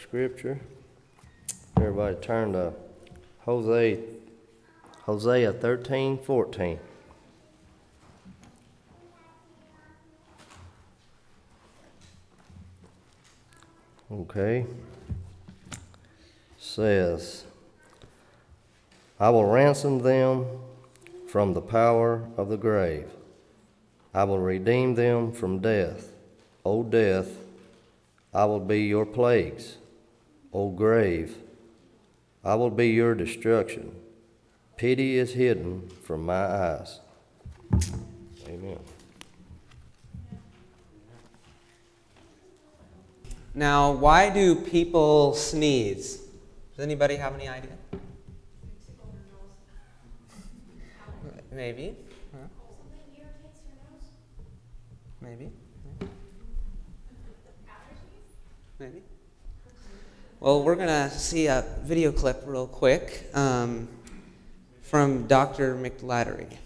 scripture. Everybody turn to Hosea 13:14. Okay. Says, I will ransom them from the power of the grave. I will redeem them from death. O death, I will be your plagues. O grave, I will be your destruction. Pity is hidden from my eyes. Amen. Now, why do people sneeze? Does anybody have any idea? Maybe. Huh? Maybe. Maybe. Well, we're going to see a video clip real quick from Dr. McLattery.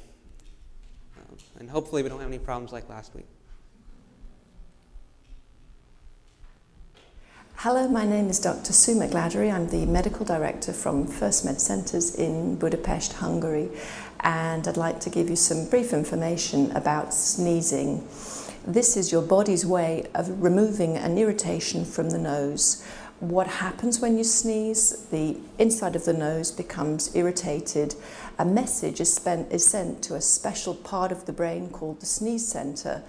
And hopefully we don't have any problems like last week. Hello, my name is Dr. Sue McLattery. I'm the medical director from First Med Centers in Budapest, Hungary, and I'd like to give you some brief information about sneezing. This is your body's way of removing an irritation from the nose. What happens when you sneeze? The inside of the nose becomes irritated. A message is sent to a special part of the brain called the sneeze center.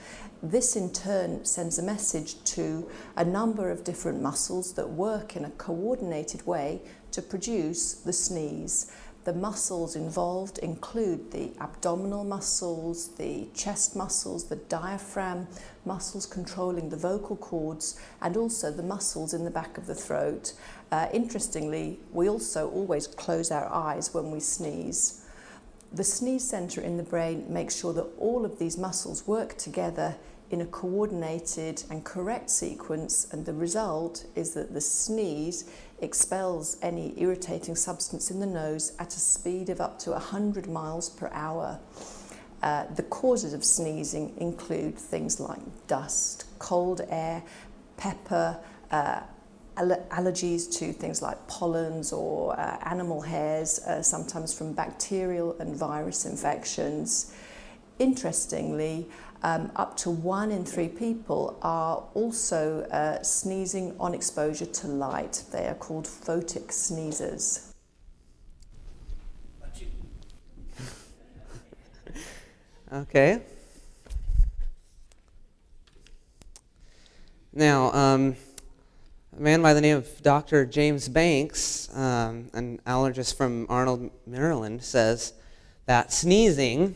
This in turn sends a message to a number of different muscles that work in a coordinated way to produce the sneeze. The muscles involved include the abdominal muscles, the chest muscles, the diaphragm, muscles controlling the vocal cords, and also the muscles in the back of the throat. Interestingly, we also always close our eyes when we sneeze. The sneeze center in the brain makes sure that all of these muscles work together in a coordinated and correct sequence, and the result is that the sneeze expels any irritating substance in the nose at a speed of up to 100 miles per hour. The causes of sneezing include things like dust, cold air, pepper, allergies to things like pollens or animal hairs, sometimes from bacterial and virus infections. Interestingly, up to 1 in 3 people are also sneezing on exposure to light. They are called photic sneezers. Okay. Now, a man by the name of Dr. James Banks, an allergist from Arnold, Maryland, says that sneezing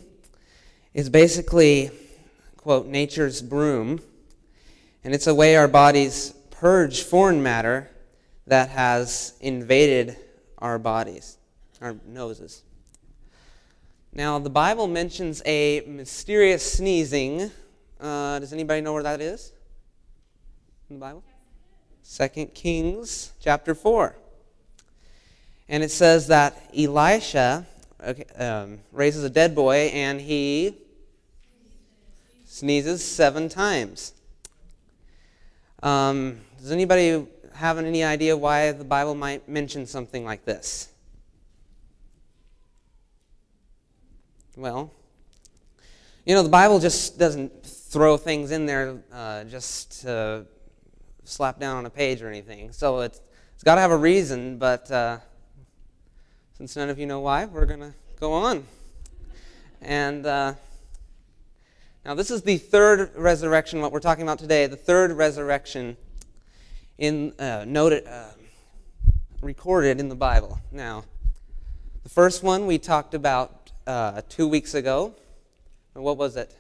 is basically, quote, nature's broom, and it's a way our bodies purge foreign matter that has invaded our bodies, our noses. Now, the Bible mentions a mysterious sneezing. Does anybody know where that is in the Bible? 2 Kings chapter 4. And it says that Elisha raises a dead boy and he sneezes 7 times. Does anybody have any idea why the Bible might mention something like this? Well, you know, the Bible just doesn't throw things in there just to slap down on a page or anything. So it's got to have a reason, but since none of you know why, we're going to go on. And now this is the third resurrection, what we're talking about today, the third resurrection recorded in the Bible. Now, the first one we talked about 2 weeks ago. What was it?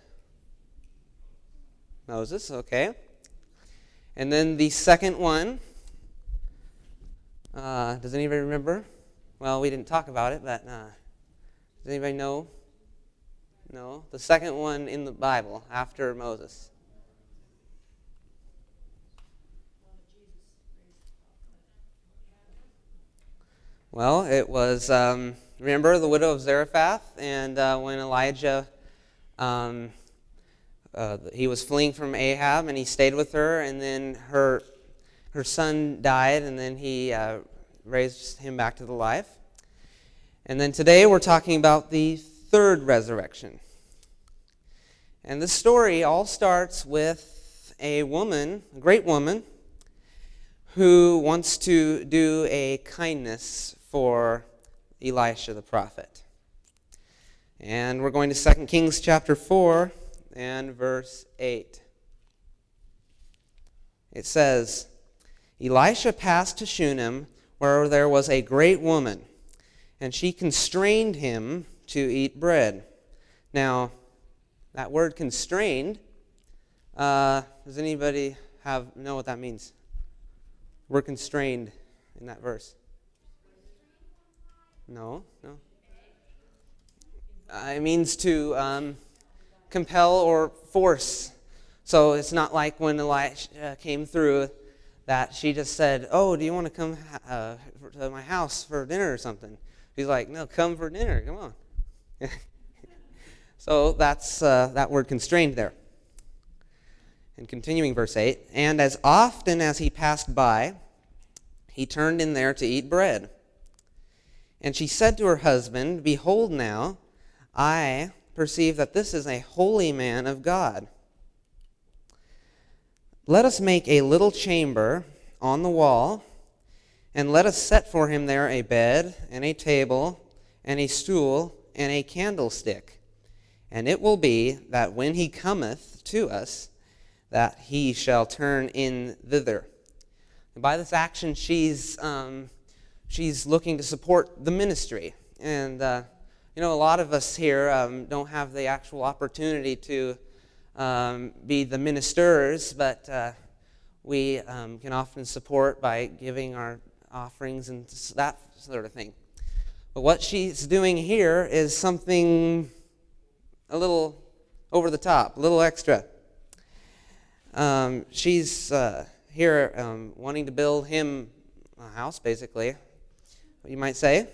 Moses, okay. And then the second one, does anybody remember? Well, we didn't talk about it, but does anybody know? No? The second one in the Bible after Moses. Well, it was, remember the widow of Zarephath, and when Elijah, he was fleeing from Ahab, and he stayed with her, and then her son died, and then he raised him back to the life. And then today we're talking about the third resurrection. And this story all starts with a woman, a great woman, who wants to do a kindness for Elisha the prophet. And we're going to 2 Kings chapter 4 and verse 8. It says, Elisha passed to Shunem, where there was a great woman, and she constrained him to eat bread. Now, that word constrained, does anybody know what that means? We're constrained in that verse. No. It means to compel or force. So it's not like when Elisha came through that she just said, oh, do you want to come to my house for dinner or something? He's like, no, come for dinner, come on. So that's that word constrained there. And continuing verse 8, and as often as he passed by, he turned in there to eat bread. And she said to her husband, behold now, I perceive that this is a holy man of God. Let us make a little chamber on the wall, and let us set for him there a bed, and a table, and a stool, and a candlestick. And it will be that when he cometh to us, that he shall turn in thither. And by this action, she's looking to support the ministry. And, a lot of us here don't have the actual opportunity to be the ministers, but we can often support by giving our offerings and that sort of thing. But what she's doing here is something a little over the top, a little extra. She's here wanting to build him a house, basically, you might say.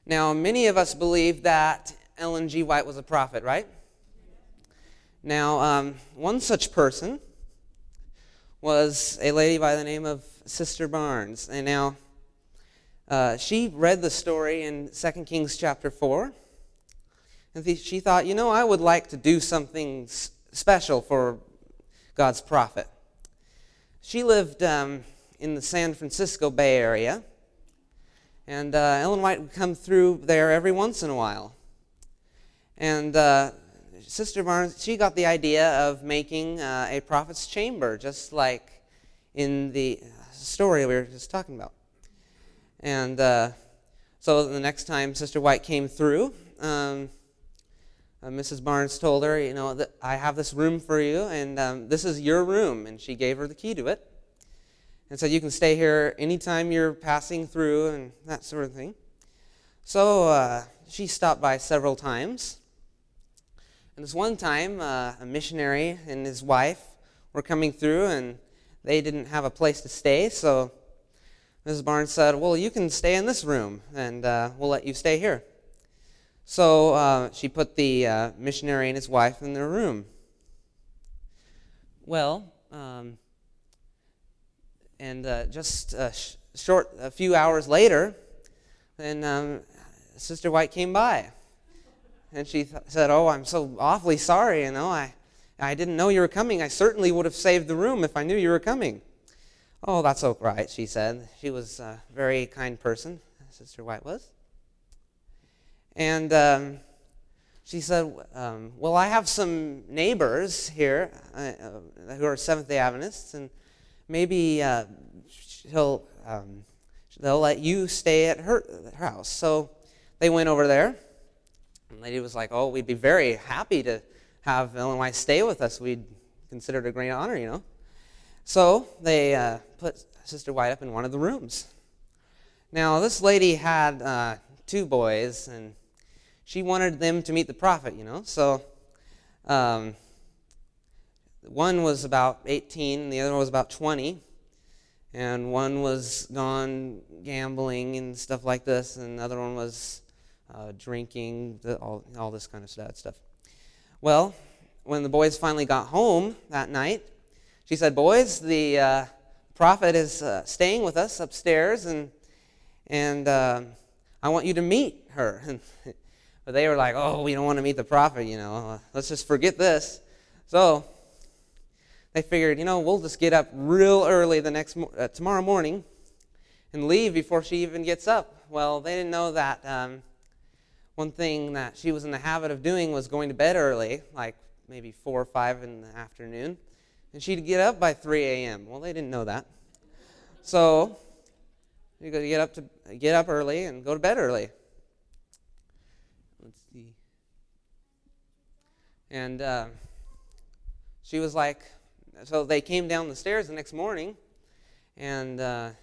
Now, many of us believe that Ellen G. White was a prophet, right? Now, one such person was a lady by the name of Sister Barnes. And now, she read the story in 2 Kings chapter 4. And she thought, I would like to do something special for God's prophet. She lived in the San Francisco Bay Area. And Ellen White would come through there every once in a while. And Sister Barnes, she got the idea of making a prophet's chamber, just like in the story we were just talking about. And so the next time Sister White came through, Mrs. Barnes told her, that I have this room for you, and this is your room. And she gave her the key to it. And said, you can stay here anytime you're passing through and that sort of thing. So she stopped by several times. And this one time, a missionary and his wife were coming through, and they didn't have a place to stay. So Mrs. Barnes said, well, you can stay in this room, and we'll let you stay here. So she put the missionary and his wife in their room. Well, just a few hours later, then Sister White came by. And she said, oh, I'm so awfully sorry, I didn't know you were coming. I certainly would have saved the room if I knew you were coming. Oh, that's all right, she said. She was a very kind person, Sister White was. And she said, well, I have some neighbors here who are Seventh-day Adventists, and maybe they'll let you stay at her house. So they went over there. And the lady was like, oh, we'd be very happy to have Ellen White stay with us. We'd consider it a great honor, So they put Sister White up in one of the rooms. Now, this lady had 2 boys, and she wanted them to meet the prophet, So one was about 18, and the other one was about 20. And one was gone gambling and stuff like this, and the other one was drinking, all this kind of sad stuff. Well, when the boys finally got home that night, she said, boys, the prophet is staying with us upstairs, and I want you to meet her. But they were like, oh, we don't want to meet the prophet, let's just forget this. So they figured, we'll just get up real early tomorrow morning and leave before she even gets up. Well, they didn't know that one thing that she was in the habit of doing was going to bed early, like maybe 4 or 5 in the afternoon, and she'd get up by 3 a.m. Well, they didn't know that. So you got to get up early and go to bed early. Let's see. And she was like, so they came down the stairs the next morning, and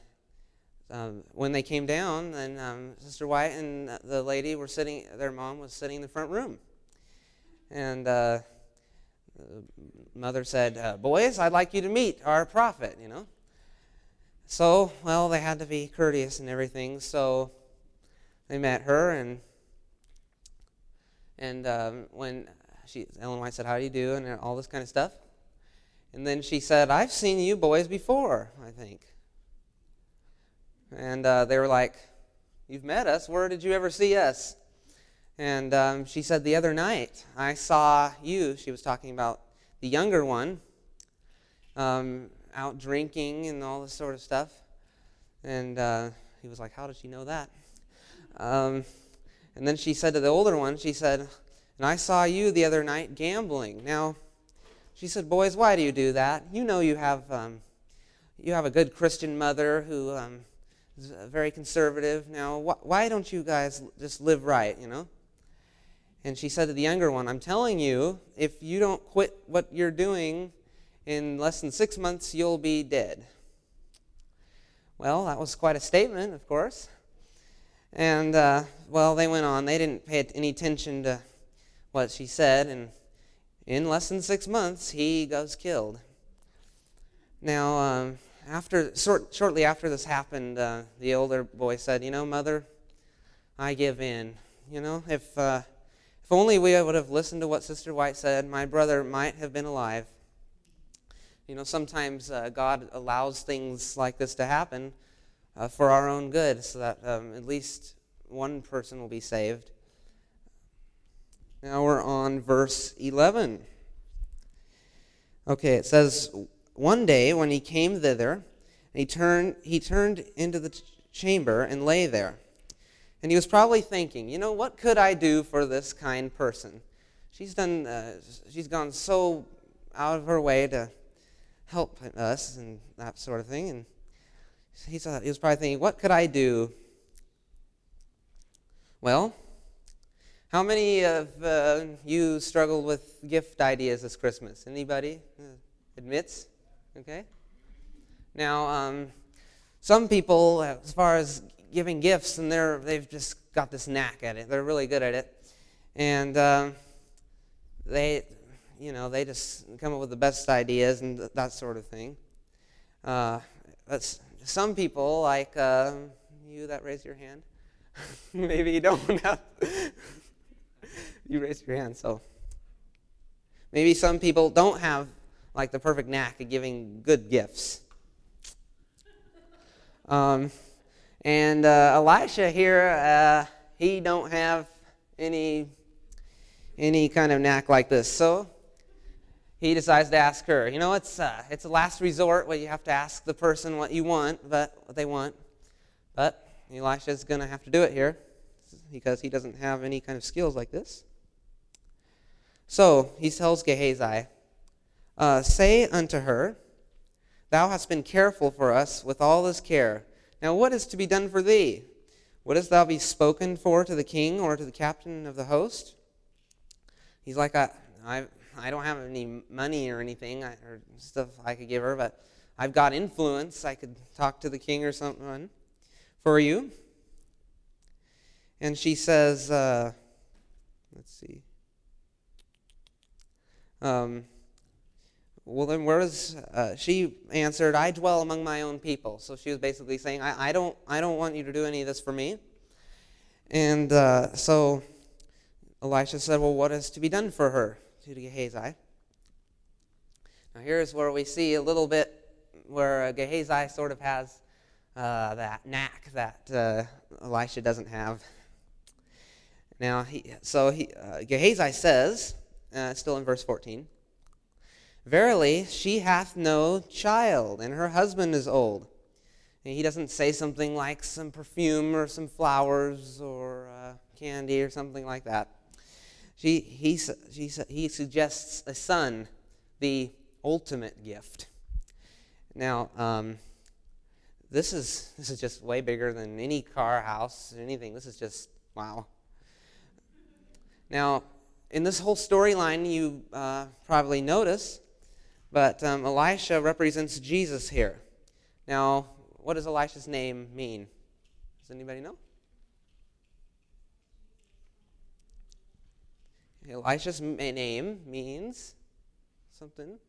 when they came down, then Sister White and the lady were sitting, their mom was sitting in the front room. And the mother said, boys, I'd like you to meet our prophet, So, well, they had to be courteous and everything, so they met her, and when Ellen White said, how do you do, and all this kind of stuff. And then she said, I've seen you boys before, I think. And they were like, you've met us? Where did you ever see us? And she said, the other night, I saw you. She was talking about the younger one, out drinking and all this sort of stuff. And he was like, how does she know that? And then she said to the older one, she said, and I saw you the other night gambling. Now, she said, boys, why do you do that? You have a good Christian mother who is very conservative. Now, why don't you guys just live right, And she said to the younger one, I'm telling you, if you don't quit what you're doing, in less than 6 months, you'll be dead. Well, that was quite a statement, of course. And, well, they went on. They didn't pay any attention to what she said, and in less than 6 months, he was killed. Now, shortly after this happened, the older boy said, Mother, I give in. If only we would have listened to what Sister White said, my brother might have been alive. Sometimes God allows things like this to happen for our own good, so that at least one person will be saved. Now we're on verse 11. Okay, it says, one day when he came thither, he turned into the chamber and lay there. And he was probably thinking, what could I do for this kind person? She's gone so out of her way to help us and that sort of thing. And he was probably thinking, what could I do? Well, how many of you struggled with gift ideas this Christmas? Anybody admits? Okay. Now, some people, as far as giving gifts, and they've just got this knack at it. They're really good at it, and they just come up with the best ideas and that sort of thing. That's some people, like you that raised your hand. Maybe you don't have. You raised your hand, so maybe some people don't have like the perfect knack of giving good gifts. And Elisha here, he don't have any kind of knack like this, so he decides to ask her. It's a last resort where you have to ask the person what they want. But Elisha's going to have to do it here because he doesn't have any kind of skills like this. So he tells Gehazi, say unto her, thou hast been careful for us with all this care. Now what is to be done for thee? Wouldst thou be spoken for to the king or to the captain of the host? He's like, I don't have any money or anything or stuff I could give her, but I've got influence. I could talk to the king or something for you. And she says, let's see. Well, then where is, she answered, I dwell among my own people. So she was basically saying, I don't want you to do any of this for me. And so Elisha said, well, what is to be done for her? To Gehazi. Now here's where we see a little bit where Gehazi sort of has that knack that Elisha doesn't have. Now, Gehazi says, still in verse 14, "Verily, she hath no child, and her husband is old." And he doesn't say something like some perfume or some flowers or candy or something like that. He suggests a son, the ultimate gift. Now, this is just way bigger than any car, house, or anything. This is just, wow. Now, in this whole storyline, you probably notice, but Elisha represents Jesus here. Now, what does Elisha's name mean? Does anybody know? Elisha's name means something.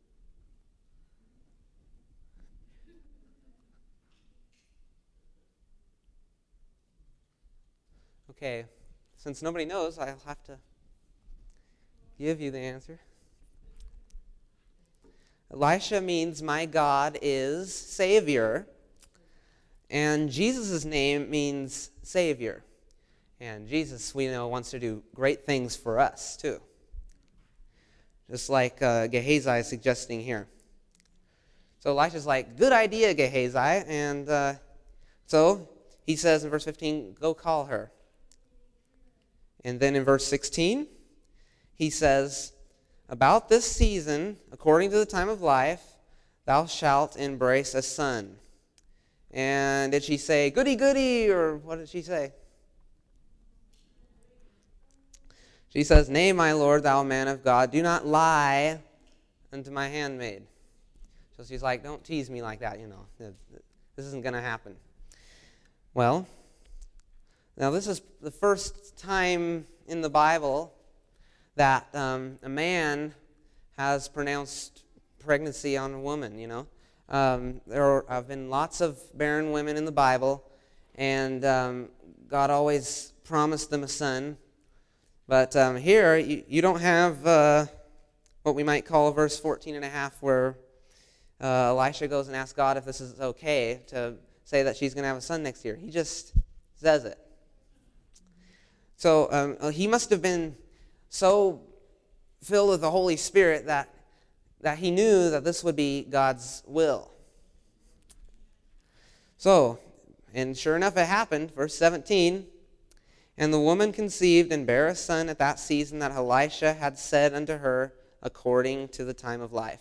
Okay, since nobody knows, I'll have to give you the answer. Elisha means my God is Savior, and Jesus' name means Savior. And Jesus, we know, wants to do great things for us, too. Just like Gehazi is suggesting here. So Elisha's like, good idea, Gehazi. And so he says in verse 15, go call her. And then in verse 16, he says, about this season, according to the time of life, thou shalt embrace a son. And did she say, goody, goody, or what did she say? She says, nay, my Lord, thou man of God, do not lie unto my handmaid. So she's like, don't tease me like that, This isn't going to happen. Well, now this is the first time in the Bible that a man has pronounced pregnancy on a woman, There have been lots of barren women in the Bible, and God always promised them a son. But here, you don't have what we might call verse 14 and a half, where Elisha goes and asks God if this is okay to say that she's going to have a son next year. He just says it. So he must have been so filled with the Holy Spirit that he knew that this would be God's will. So, and sure enough, it happened. Verse 17, and the woman conceived and bare a son at that season that Elisha had said unto her, according to the time of life.